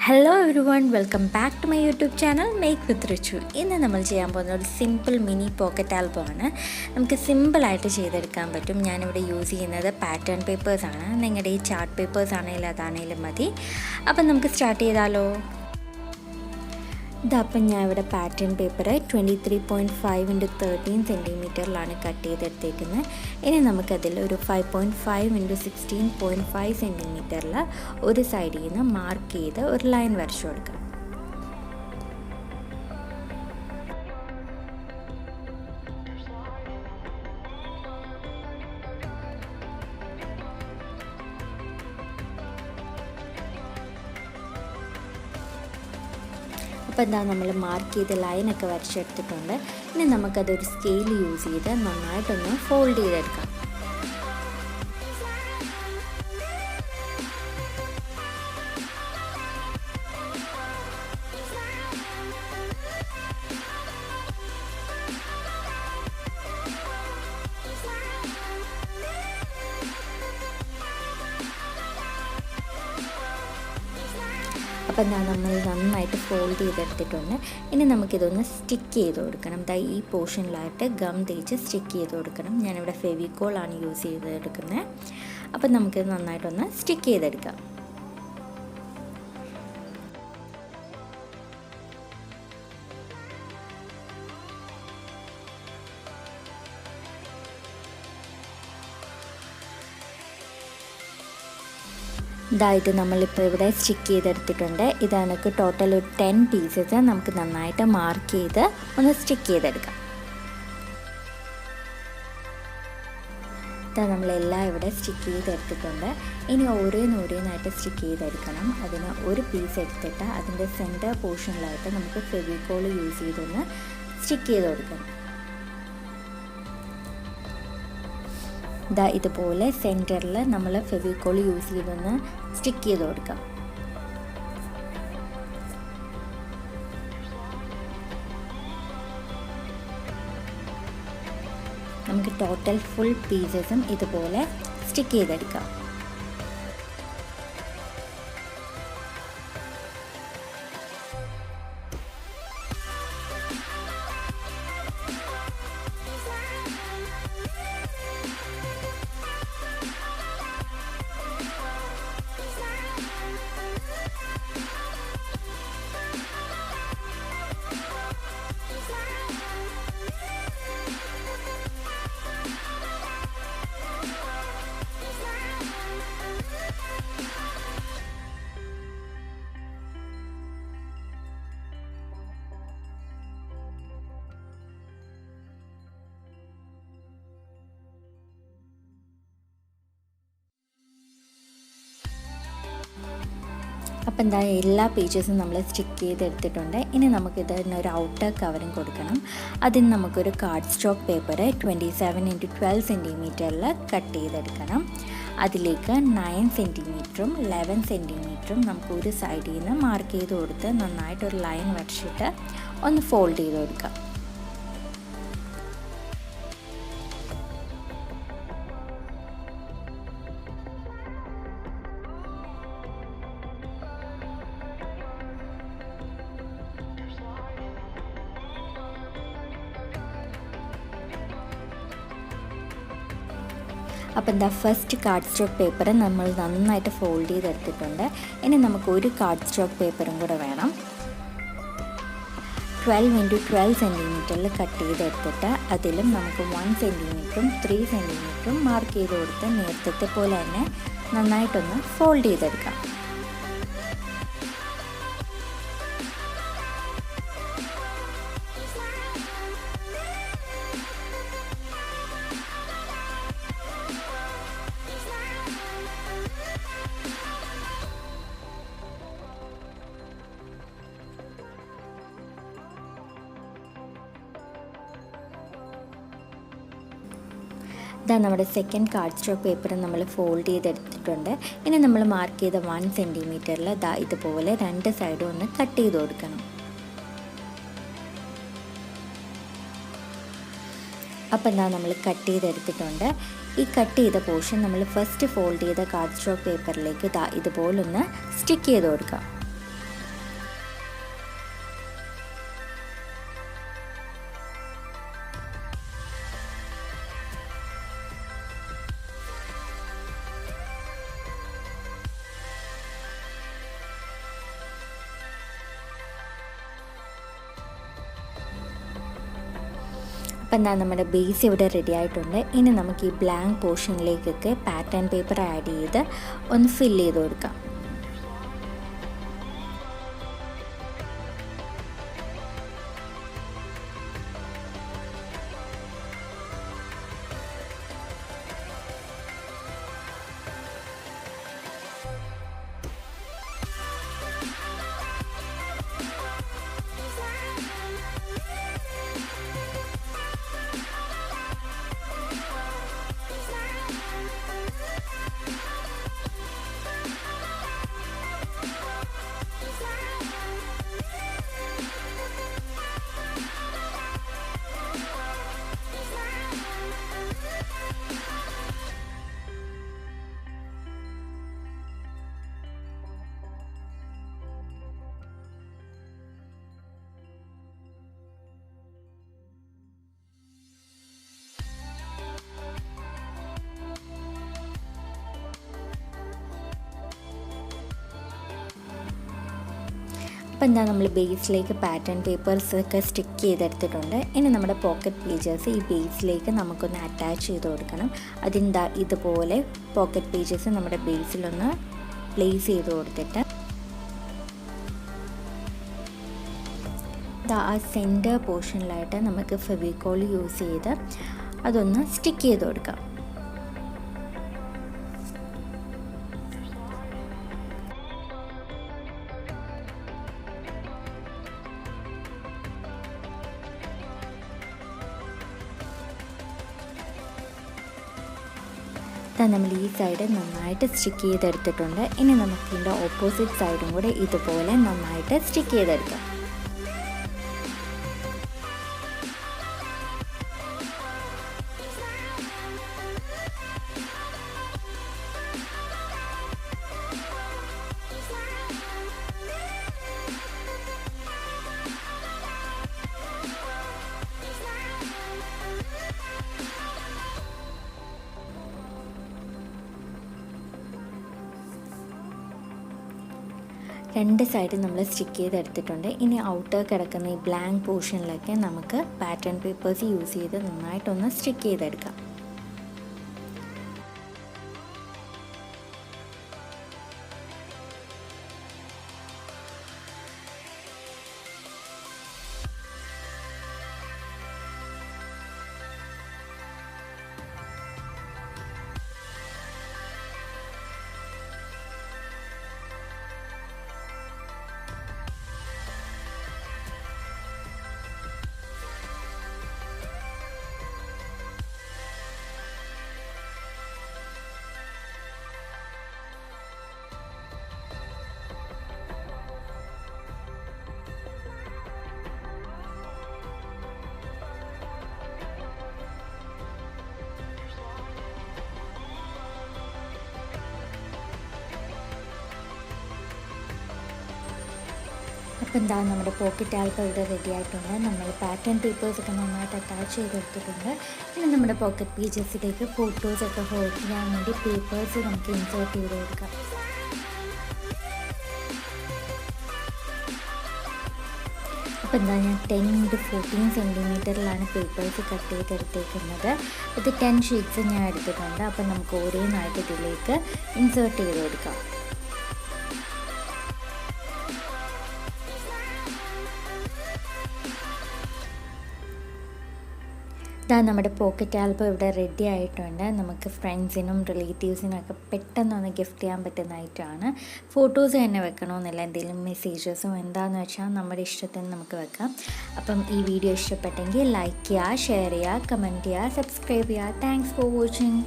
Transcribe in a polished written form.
Hello everyone, welcome back to my YouTube channel MakeWithRichu. ഇന്ന് നമ്മൾ ചെയ്യാൻ പോകുന്ന ഒരു സിമ്പിൾ മിനി പോക്കറ്റ് ആൽബം ആണ്. നമുക്ക് സിമ്പിളായിട്ട് ചെയ്തെടുക്കാൻ പറ്റും. ഞാനിവിടെ യൂസ് ചെയ്യുന്നത് പാറ്റേൺ പേപ്പേഴ്സാണ്. നിങ്ങളുടെ ഈ ചാർട്ട് പേപ്പേഴ്സ് ആണെങ്കിലും അതാണെങ്കിലും മതി. അപ്പം നമുക്ക് സ്റ്റാർട്ട് ചെയ്താലോ. ഇതപ്പം ഞാൻ ഇവിടെ പാറ്റേൺ പേപ്പർ 23.5 × 13 സെൻറ്റിമീറ്ററിലാണ് കട്ട് ചെയ്തെടുത്തേക്കുന്നത്. ഇനി നമുക്കതിൽ ഒരു 5.5 × 16.5 സെൻറ്റിമീറ്ററിൽ ഒരു സൈഡിൽ നിന്ന് മാർക്ക് ചെയ്ത് ഒരു ലൈൻ വരച്ചു കൊടുക്കാം. അപ്പോൾ എന്താ നമ്മൾ മാർക്ക് ചെയ്ത് ലൈനൊക്കെ വരച്ചെടുത്തിട്ടുണ്ട്. ഇനി നമുക്കതൊരു സ്കെയിൽ യൂസ് ചെയ്ത് നന്നായിട്ടൊന്ന് ഫോൾഡ് ചെയ്തെടുക്കാം. അപ്പം നമ്മൾ നന്നായിട്ട് ഫോൾഡ് ചെയ്തെടുത്തിട്ടുണ്ട്. ഇനി നമുക്കിതൊന്ന് സ്റ്റിക്ക് ചെയ്ത് കൊടുക്കണം. ഈ പോർഷനിലായിട്ട് ഗം തേച്ച് സ്റ്റിക്ക് ചെയ്ത് കൊടുക്കണം. ഞാനിവിടെ ഫെവിക്കോൾ ആണ് യൂസ് ചെയ്തെടുക്കുന്നത്. അപ്പം നമുക്കിത് നന്നായിട്ടൊന്ന് സ്റ്റിക്ക് ചെയ്തെടുക്കാം. ഇതായിട്ട് നമ്മളിപ്പോൾ ഇവിടെ സ്റ്റിക്ക് ചെയ്തെടുത്തിട്ടുണ്ട്. ഇത് എനിക്ക് ടോട്ടൽ ഒരു 10 പീസസ് നമുക്ക് നന്നായിട്ട് മാർക്ക് ചെയ്ത് ഒന്ന് സ്റ്റിക്ക് ചെയ്തെടുക്കാം. ഇതാ നമ്മളെല്ലാം ഇവിടെ സ്റ്റിക്ക് ചെയ്തെടുത്തിട്ടുണ്ട്. ഇനി ഓരോന്നായിട്ട് സ്റ്റിക്ക് ചെയ്തെടുക്കണം. അതിന് ഒരു പീസ് എടുത്തിട്ട് അതിൻ്റെ സെൻറ്റർ പോർഷനിലായിട്ട് നമുക്ക് ഫെവിക്കോൾ യൂസ് ചെയ്തൊന്ന് സ്റ്റിക്ക് ചെയ്ത് കൊടുക്കണം. ഇതുപോലെ സെൻറ്ററിൽ നമ്മൾ ഫെവിക്കോൾ യൂസ് ചെയ്തൊന്ന് സ്റ്റിക്ക് ചെയ്ത് കൊടുക്കാം. നമുക്ക് ടോട്ടൽ ഫുൾ പീസസും ഇതുപോലെ സ്റ്റിക്ക് ചെയ്തെടുക്കാം. അപ്പം എല്ലാ പേജസും നമ്മൾ സ്റ്റിക്ക് ചെയ്തെടുത്തിട്ടുണ്ട്. ഇനി നമുക്കിതിനൊരു ഔട്ടർ കവറിങ് കൊടുക്കണം. അതിന് നമുക്കൊരു കാർഡ് സ്റ്റോക്ക് പേപ്പർ 27 × 12 സെൻറ്റിമീറ്ററിൽ കട്ട് ചെയ്തെടുക്കണം. അതിലേക്ക് 9 സെൻറ്റിമീറ്ററും 11 സെൻറ്റിമീറ്ററും നമുക്ക് ഒരു സൈഡിൽ നിന്ന് മാർക്ക് ചെയ്ത് കൊടുത്ത് നന്നായിട്ടൊരു ലൈൻ വരച്ചിട്ട് ഒന്ന് ഫോൾഡ് ചെയ്ത് കൊടുക്കാം. അപ്പം ഫസ്റ്റ് കാർഡ് സ്റ്റോക്ക് പേപ്പർ നമ്മൾ നന്നായിട്ട് ഫോൾഡ് ചെയ്തെടുത്തിട്ടുണ്ട്. ഇനി നമുക്ക് ഒരു കാർഡ് സ്റ്റോക്ക് പേപ്പറും കൂടെ വേണം. 12 × 12 സെൻറ്റിമീറ്ററിൽ കട്ട് ചെയ്തെടുത്തിട്ട് അതിലും നമുക്ക് 1 സെൻറ്റിമീറ്ററും 3 സെൻറ്റിമീറ്ററും മാർക്ക് ചെയ്ത് കൊടുത്ത് നേരത്തെ പോലെ തന്നെ നന്നായിട്ടൊന്ന് ഫോൾഡ് ചെയ്തെടുക്കാം. നമ്മുടെ സെക്കൻഡ് കാർഡ് സ്റ്റോക്ക് പേപ്പർ നമ്മൾ ഫോൾഡ് ചെയ്തെടുത്തിട്ടുണ്ട്. ഇനി നമ്മൾ മാർക്ക് ചെയ്ത 1 സെൻറ്റിമീറ്ററിൽ ഇതുപോലെ 2 സൈഡും ഒന്ന് കട്ട് ചെയ്ത് കൊടുക്കണം. അപ്പോൾ നമ്മൾ കട്ട് ചെയ്തെടുത്തിട്ടുണ്ട്. ഈ കട്ട് ചെയ്ത പോർഷൻ നമ്മൾ ഫസ്റ്റ് ഫോൾഡ് ചെയ്ത കാർഡ് സ്റ്റോക്ക് പേപ്പറിലേക്ക് ഇതുപോലൊന്ന് സ്റ്റിക്ക് ചെയ്ത് കൊടുക്കാം. അപ്പം എന്താ നമ്മുടെ ബേസ് ഇവിടെ റെഡി ആയിട്ടുണ്ട്. ഇനി നമുക്ക് ഈ ബ്ലാങ്ക് പോർഷനിലേക്കൊക്കെ പാറ്റേൺ പേപ്പർ ആഡ് ചെയ്ത് ഒന്ന് ഫില്ല് ചെയ്ത് കൊടുക്കാം. അപ്പോൾ എന്താ നമ്മൾ ബേസിലേക്ക് പാറ്റേൺ പേപ്പേഴ്സൊക്കെ സ്റ്റിക്ക് ചെയ്തെടുത്തിട്ടുണ്ട്. ഇനി നമ്മുടെ പോക്കറ്റ് പേജസ് ഈ ബേസിലേക്ക് നമുക്കൊന്ന് അറ്റാച്ച് ചെയ്ത് കൊടുക്കണം. അതിൻ്റെ ഇതുപോലെ പോക്കറ്റ് പേജസ് നമ്മുടെ ബേസിലൊന്ന് പ്ലേസ് ചെയ്ത് കൊടുത്തിട്ട് ആ സെൻറ്റർ പോർഷനിലായിട്ട് നമുക്ക് ഫെവിക്കോൾ യൂസ് ചെയ്ത് അതൊന്ന് സ്റ്റിക്ക് ചെയ്ത് കൊടുക്കാം. നമ്മൾ ഈ സൈഡ് നന്നായിട്ട് സ്റ്റിക്ക് ചെയ്തെടുത്തിട്ടുണ്ട്. ഇനി നമുക്ക് ഇതിൻ്റെ ഓപ്പോസിറ്റ് സൈഡും കൂടെ ഇതുപോലെ നന്നായിട്ട് സ്റ്റിക്ക് ചെയ്തെടുക്കാം. രണ്ട് സൈഡ് നമ്മൾ സ്റ്റിക്ക് ചെയ്തെടുത്തിട്ടുണ്ട്. ഇനി ഔട്ടർ കിടക്കുന്ന ഈ ബ്ലാങ്ക് പോർഷനിലൊക്കെ നമുക്ക് പാറ്റേൺ പേപ്പേഴ്സ് യൂസ് ചെയ്ത് നന്നായിട്ടൊന്ന് സ്റ്റിക്ക് ചെയ്തെടുക്കാം. അപ്പോൾ എന്താ നമ്മുടെ പോക്കറ്റ് ആൽബം ഇവിടെ റെഡി ആയിട്ടുണ്ട്. നമ്മൾ പാറ്റേൺ പേപ്പേഴ്സൊക്കെ നന്നായിട്ട് അറ്റാച്ച് ചെയ്തെടുത്തിട്ടുണ്ട്. ഇനി നമ്മുടെ പോക്കറ്റ് പേജസിലേക്ക് ഫോട്ടോസൊക്കെ ഹോൾഡ് ചെയ്യാൻ വേണ്ടി പേപ്പേഴ്സ് നമുക്ക് ഇൻസേർട്ട് ചെയ്ത് കൊടുക്കാം. അപ്പോൾ എന്താ ഞാൻ 10 to 14 സെൻറ്റിമീറ്ററിലാണ് പേപ്പേഴ്സ് കട്ട് ചെയ്തെടുത്തേക്കുന്നത്. ഇത് 10 ഷീറ്റ്സ് ഞാൻ എടുത്തിട്ടുണ്ട്. അപ്പോൾ നമുക്ക് ഓരോന്നായിട്ട് ഇതിലേക്ക് ഇൻസേർട്ട് ചെയ്ത് കൊടുക്കാം. ഇതാ നമ്മുടെ പോക്കറ്റ് ആൽബം ഇവിടെ റെഡി ആയിട്ടുണ്ട്. നമുക്ക് ഫ്രണ്ട്സിനും റിലേറ്റീവ്സിനൊക്കെ പെട്ടെന്നൊന്ന് ഗിഫ്റ്റ് ചെയ്യാൻ പറ്റുന്നതായിട്ടാണ്. ഫോട്ടോസ് തന്നെ വെക്കണമെന്നില്ല, എന്തെങ്കിലും മെസ്സേജസും എന്താണെന്ന് വെച്ചാൽ നമ്മുടെ ഇഷ്ടത്തിന് നമുക്ക് വെക്കാം. അപ്പം ഈ വീഡിയോ ഇഷ്ടപ്പെട്ടെങ്കിൽ ലൈക്ക് ചെയ്യുക, ഷെയർ ചെയ്യുക, കമൻറ്റ് ചെയ്യുക, സബ്സ്ക്രൈബ് ചെയ്യുക. Thanks for watching.